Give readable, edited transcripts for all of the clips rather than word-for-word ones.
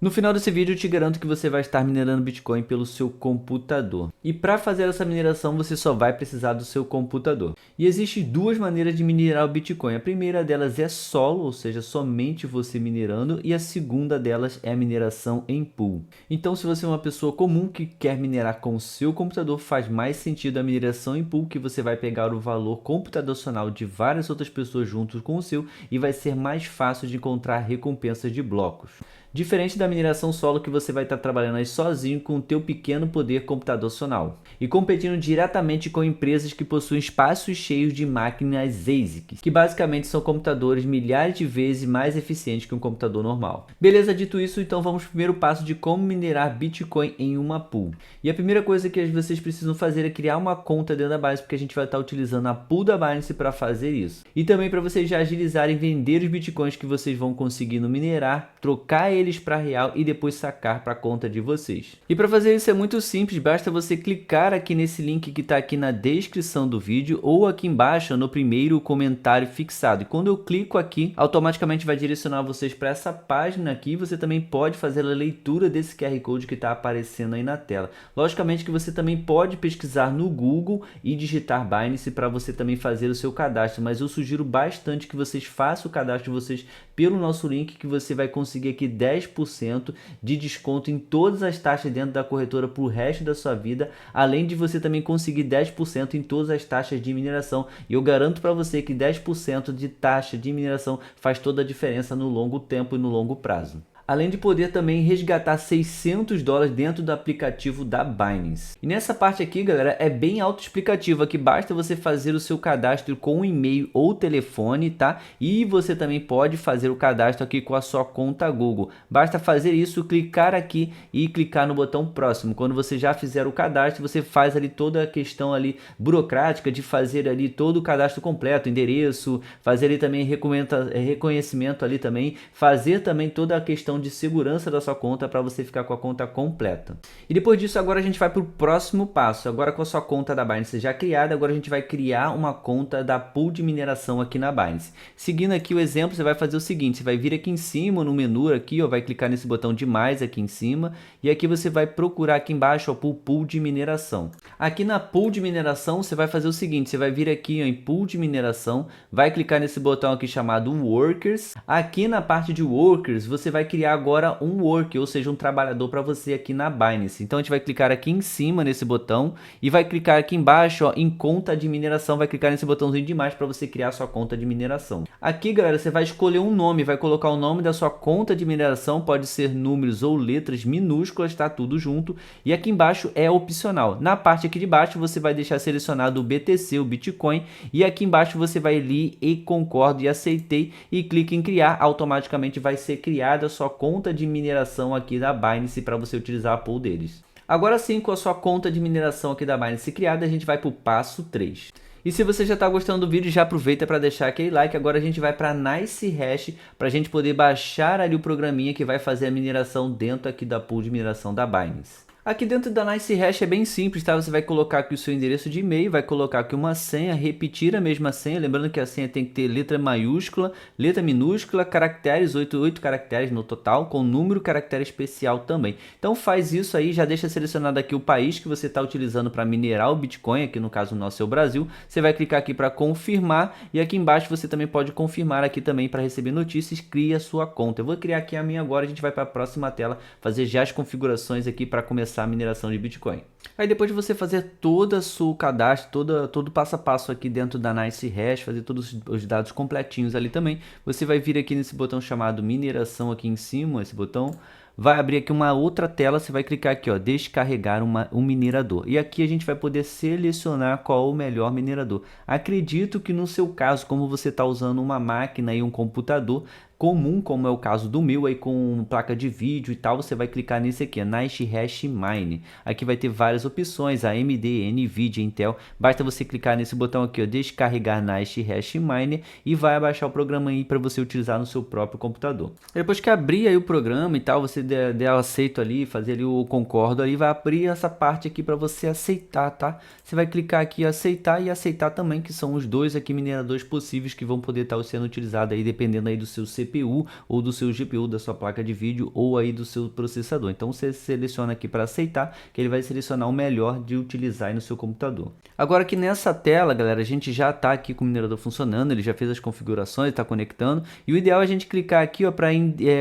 No final desse vídeo eu te garanto que você vai estar minerando Bitcoin pelo seu computador. E para fazer essa mineração você só vai precisar do seu computador. E existem duas maneiras de minerar o Bitcoin. A primeira delas é solo, ou seja, somente você minerando, e a segunda delas é a mineração em pool. Então se você é uma pessoa comum que quer minerar com o seu computador, faz mais sentido a mineração em pool, que você vai pegar o valor computacional de várias outras pessoas juntos com o seu e vai ser mais fácil de encontrar recompensas de blocos. Diferente da mineração solo, que você vai estar trabalhando aí sozinho com o teu pequeno poder computacional e competindo diretamente com empresas que possuem espaços cheios de máquinas ASICs, que basicamente são computadores milhares de vezes mais eficientes que um computador normal. Beleza, dito isso, então vamos ao primeiro passo de como minerar Bitcoin em uma pool. E a primeira coisa que vocês precisam fazer é criar uma conta dentro da Binance, porque a gente vai estar utilizando a pool da Binance para fazer isso. E também para vocês já agilizarem vender os Bitcoins que vocês vão conseguindo minerar, trocar eles para real e depois sacar para a conta de vocês. E para fazer isso é muito simples, basta você clicar aqui nesse link que está aqui na descrição do vídeo ou aqui embaixo no primeiro comentário fixado. E quando eu clico aqui, automaticamente vai direcionar vocês para essa página aqui. Você também pode fazer a leitura desse QR Code que está aparecendo aí na tela. Logicamente que você também pode pesquisar no Google e digitar Binance para você também fazer o seu cadastro, mas eu sugiro bastante que vocês façam o cadastro de vocês pelo nosso link, que você vai conseguir aqui 10% de desconto em todas as taxas dentro da corretora para o resto da sua vida, além de você também conseguir 10% em todas as taxas de mineração. E eu garanto para você que 10% de taxa de mineração faz toda a diferença no longo tempo e no longo prazo. Além de poder também resgatar $600 dentro do aplicativo da Binance. E nessa parte aqui, galera, é bem autoexplicativo. Aqui basta você fazer o seu cadastro com um e-mail ou telefone, tá? E você também pode fazer o cadastro aqui com a sua conta Google. Basta fazer isso, clicar aqui e clicar no botão próximo. Quando você já fizer o cadastro, você faz ali toda a questão ali burocrática de fazer ali todo o cadastro completo, endereço, fazer ali também reconhecimento ali também, fazer também toda a questão de segurança da sua conta para você ficar com a conta completa. E depois disso, agora a gente vai para o próximo passo. Agora com a sua conta da Binance já criada, agora a gente vai criar uma conta da pool de mineração aqui na Binance. Seguindo aqui o exemplo, você vai fazer o seguinte: você vai vir aqui em cima no menu aqui, ó, vai clicar nesse botão de mais aqui em cima e aqui você vai procurar aqui embaixo, ó, pool de mineração. Aqui na pool de mineração você vai fazer o seguinte: você vai vir aqui, ó, em pool de mineração, vai clicar nesse botão aqui chamado Workers. Aqui na parte de Workers você vai criar agora um worker, ou seja, um trabalhador para você aqui na Binance. Então a gente vai clicar aqui em cima nesse botão e vai clicar aqui embaixo, ó, em conta de mineração, vai clicar nesse botãozinho de mais para você criar sua conta de mineração. Aqui, galera, você vai escolher um nome, vai colocar o nome da sua conta de mineração, pode ser números ou letras minúsculas, tá tudo junto. E aqui embaixo é opcional. Na parte aqui de baixo você vai deixar selecionado o BTC, o Bitcoin, e aqui embaixo você vai ali e concordo e aceitei e clique em criar. Automaticamente vai ser criada a sua conta de mineração aqui da Binance para você utilizar a pool deles. Agora sim, com a sua conta de mineração aqui da Binance criada, a gente vai para o passo 3. E se você já está gostando do vídeo, já aproveita para deixar aquele like. Agora a gente vai para NiceHash para a gente poder baixar ali o programinha que vai fazer a mineração dentro aqui da pool de mineração da Binance. Aqui dentro da NiceHash é bem simples, tá? Você vai colocar aqui o seu endereço de e-mail, vai colocar aqui uma senha, repetir a mesma senha, lembrando que a senha tem que ter letra maiúscula, letra minúscula, caracteres, 8 caracteres no total, com número caractere especial também. Então faz isso aí, já deixa selecionado aqui o país que você está utilizando para minerar o Bitcoin, aqui no caso o nosso é o Brasil. Você vai clicar aqui para confirmar e aqui embaixo você também pode confirmar aqui também para receber notícias, cria a sua conta. Eu vou criar aqui a minha agora, a gente vai para a próxima tela, fazer já as configurações aqui para começar a mineração de Bitcoin. Aí depois de você fazer todo o seu cadastro, todo o passo a passo aqui dentro da NiceHash, fazer todos os dados completinhos ali também, você vai vir aqui nesse botão chamado mineração aqui em cima, esse botão. Vai abrir aqui uma outra tela, você vai clicar aqui, ó, descarregar um minerador. E aqui a gente vai poder selecionar qual é o melhor minerador. Acredito que no seu caso, como você está usando uma máquina e um computador comum, como é o caso do meu, aí com placa de vídeo e tal, você vai clicar nesse aqui, NiceHash Mine. Aqui vai ter várias opções, AMD, NVIDIA, Intel. Basta você clicar nesse botão aqui, ó, descarregar NiceHash Mine e vai abaixar o programa aí para você utilizar no seu próprio computador. Depois que abrir aí o programa e tal, você der aceito ali, fazer ali o concordo ali, vai abrir essa parte aqui para você aceitar, tá? Você vai clicar aqui em aceitar e aceitar também, que são os dois aqui mineradores possíveis que vão poder estar sendo utilizados aí, dependendo aí do seu CPU CPU ou do seu GPU, da sua placa de vídeo ou aí do seu processador. Então você seleciona aqui para aceitar, que ele vai selecionar o melhor de utilizar aí no seu computador. Agora aqui nessa tela, galera, a gente já está aqui com o minerador funcionando, ele já fez as configurações, está conectando, e o ideal é a gente clicar aqui para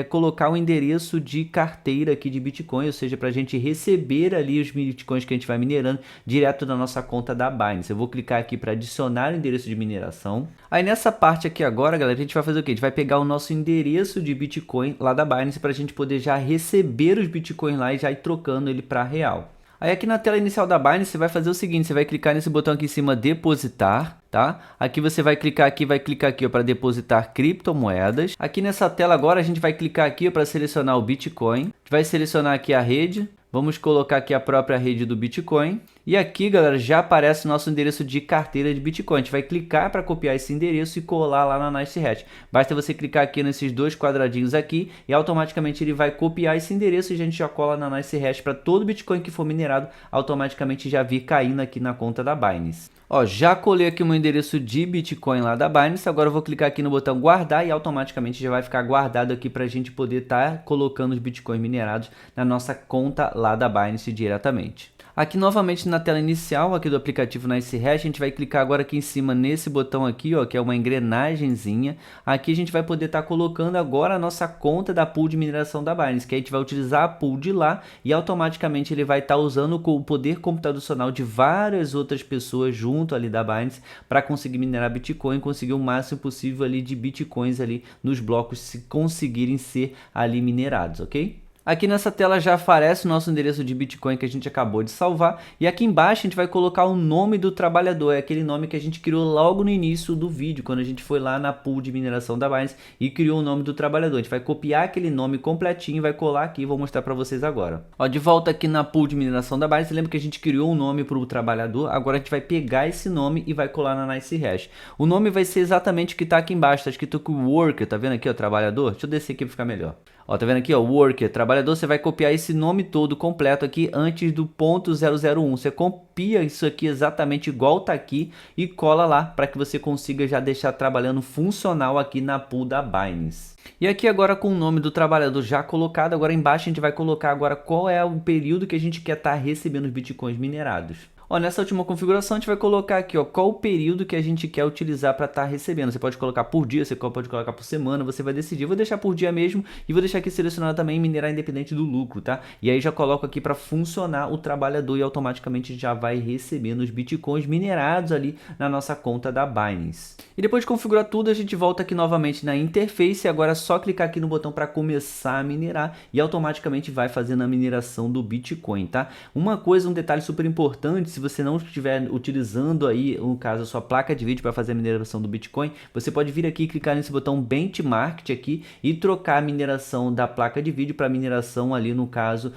colocar o endereço de carteira aqui de Bitcoin, ou seja, para a gente receber ali os Bitcoins que a gente vai minerando direto da nossa conta da Binance. Eu vou clicar aqui para adicionar o endereço de mineração. Aí nessa parte aqui agora, galera, a gente vai fazer o quê? A gente vai pegar o nosso endereço de Bitcoin lá da Binance para a gente poder já receber os Bitcoins lá e já ir trocando ele para real. Aí aqui na tela inicial da Binance você vai fazer o seguinte, você vai clicar nesse botão aqui em cima, depositar, tá? Aqui você vai clicar aqui para depositar criptomoedas. Aqui nessa tela agora a gente vai clicar aqui para selecionar o Bitcoin. A gente vai selecionar aqui a rede. Vamos colocar aqui a própria rede do Bitcoin. E aqui, galera, já aparece o nosso endereço de carteira de Bitcoin. A gente vai clicar para copiar esse endereço e colar lá na NiceHash. Basta você clicar aqui nesses dois quadradinhos aqui e automaticamente ele vai copiar esse endereço e a gente já cola na NiceHash para todo Bitcoin que for minerado, automaticamente já vir caindo aqui na conta da Binance. Ó, já colei aqui o meu endereço de Bitcoin lá da Binance, agora eu vou clicar aqui no botão guardar e automaticamente já vai ficar guardado aqui para a gente poder estar colocando os Bitcoins minerados na nossa conta lá da Binance diretamente. Aqui novamente na tela inicial aqui do aplicativo NiceHash, a gente vai clicar agora aqui em cima nesse botão aqui, ó, que é uma engrenagemzinha. Aqui a gente vai poder estar colocando agora a nossa conta da pool de mineração da Binance, que a gente vai utilizar a pool de lá e automaticamente ele vai estar usando o poder computacional de várias outras pessoas junto ali da Binance para conseguir minerar Bitcoin, conseguir o máximo possível ali de Bitcoins ali nos blocos se conseguirem ser ali minerados, ok? Aqui nessa tela já aparece o nosso endereço de Bitcoin que a gente acabou de salvar. E aqui embaixo a gente vai colocar o nome do trabalhador. É aquele nome que a gente criou logo no início do vídeo, quando a gente foi lá na pool de mineração da Binance e criou o nome do trabalhador. A gente vai copiar aquele nome completinho e vai colar aqui e vou mostrar para vocês agora. Ó, de volta aqui na pool de mineração da Binance, lembra que a gente criou um nome para o trabalhador? Agora a gente vai pegar esse nome e vai colar na NiceHash. O nome vai ser exatamente o que está aqui embaixo. Está escrito com worker, tá vendo aqui, ó, trabalhador? Deixa eu descer aqui para ficar melhor. Ó, tá vendo aqui, ó, worker, trabalhador, você vai copiar esse nome todo completo aqui antes do ponto .001. Você copia isso aqui exatamente igual tá aqui e cola lá para que você consiga já deixar trabalhando funcional aqui na pool da Binance. E aqui agora com o nome do trabalhador já colocado, agora embaixo a gente vai colocar agora qual é o período que a gente quer estar recebendo os Bitcoins minerados. Ó, nessa última configuração a gente vai colocar aqui, ó, qual o período que a gente quer utilizar para estar recebendo. Você pode colocar por dia, você pode colocar por semana, você vai decidir. Eu vou deixar por dia mesmo e vou deixar aqui selecionado também minerar independente do lucro, tá? E aí já coloco aqui para funcionar o trabalhador e automaticamente já vai recebendo os Bitcoins minerados ali na nossa conta da Binance. E depois de configurar tudo, a gente volta aqui novamente na interface e agora é só clicar aqui no botão para começar a minerar e automaticamente vai fazendo a mineração do Bitcoin, tá? Uma coisa, um detalhe super importante, se você não estiver utilizando aí, no caso, a sua placa de vídeo para fazer a mineração do Bitcoin, você pode vir aqui e clicar nesse botão Benchmark aqui e trocar a mineração da placa de vídeo para mineração ali, no caso,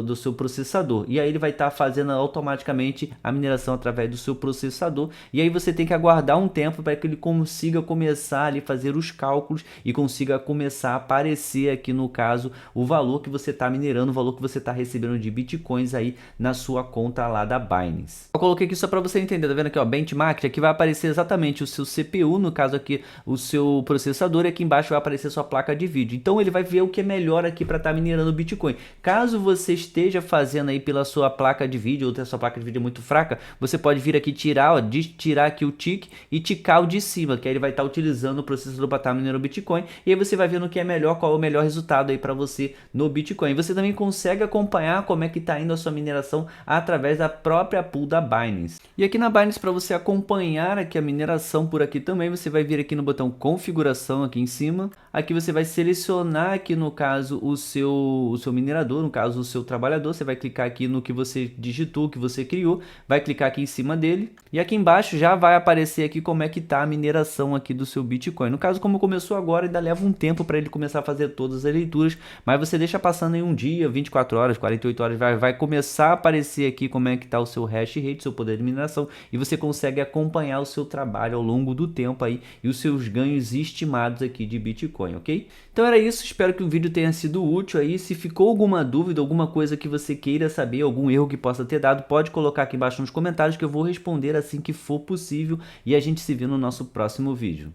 do seu processador. E aí ele vai estar fazendo automaticamente a mineração através do seu processador. E aí você tem que aguardar um tempo para que ele consiga começar ali fazer os cálculos e consiga começar a aparecer aqui, no caso, o valor que você está minerando, o valor que você está recebendo de Bitcoins aí na sua conta lá da Binance. Eu coloquei aqui só para você entender, tá vendo aqui, ó, Benchmark, aqui vai aparecer exatamente o seu CPU, no caso aqui o seu processador, e aqui embaixo vai aparecer a sua placa de vídeo. Então ele vai ver o que é melhor aqui para estar minerando Bitcoin. Caso você esteja fazendo aí pela sua placa de vídeo, ou se a sua placa de vídeo é muito fraca, você pode vir aqui tirar, ó, tirar aqui o tick e ticar o de cima, que aí ele vai estar utilizando o processador para estar minerando Bitcoin, e aí você vai vendo o que é melhor, qual é o melhor resultado aí para você no Bitcoin. E você também consegue acompanhar como é que está indo a sua mineração através da própria pool da Binance. E aqui na Binance, para você acompanhar aqui a mineração por aqui também, você vai vir aqui no botão configuração aqui em cima. Aqui você vai selecionar aqui, no caso, o seu minerador, no caso o seu trabalhador. Você vai clicar aqui no que você digitou, que você criou, vai clicar aqui em cima dele e aqui embaixo já vai aparecer aqui como é que tá a mineração aqui do seu Bitcoin. No caso, como começou agora, ainda leva um tempo para ele começar a fazer todas as leituras, mas você deixa passando em um dia, 24 horas, 48 horas, vai começar a aparecer aqui como é que tá o seu hash rate, seu poder de mineração, e você consegue acompanhar o seu trabalho ao longo do tempo aí e os seus ganhos estimados aqui de Bitcoin, ok? Então era isso, espero que o vídeo tenha sido útil aí. Se ficou alguma dúvida, alguma coisa que você queira saber, algum erro que possa ter dado, pode colocar aqui embaixo nos comentários que eu vou responder assim que for possível e a gente se vê no nosso próximo vídeo.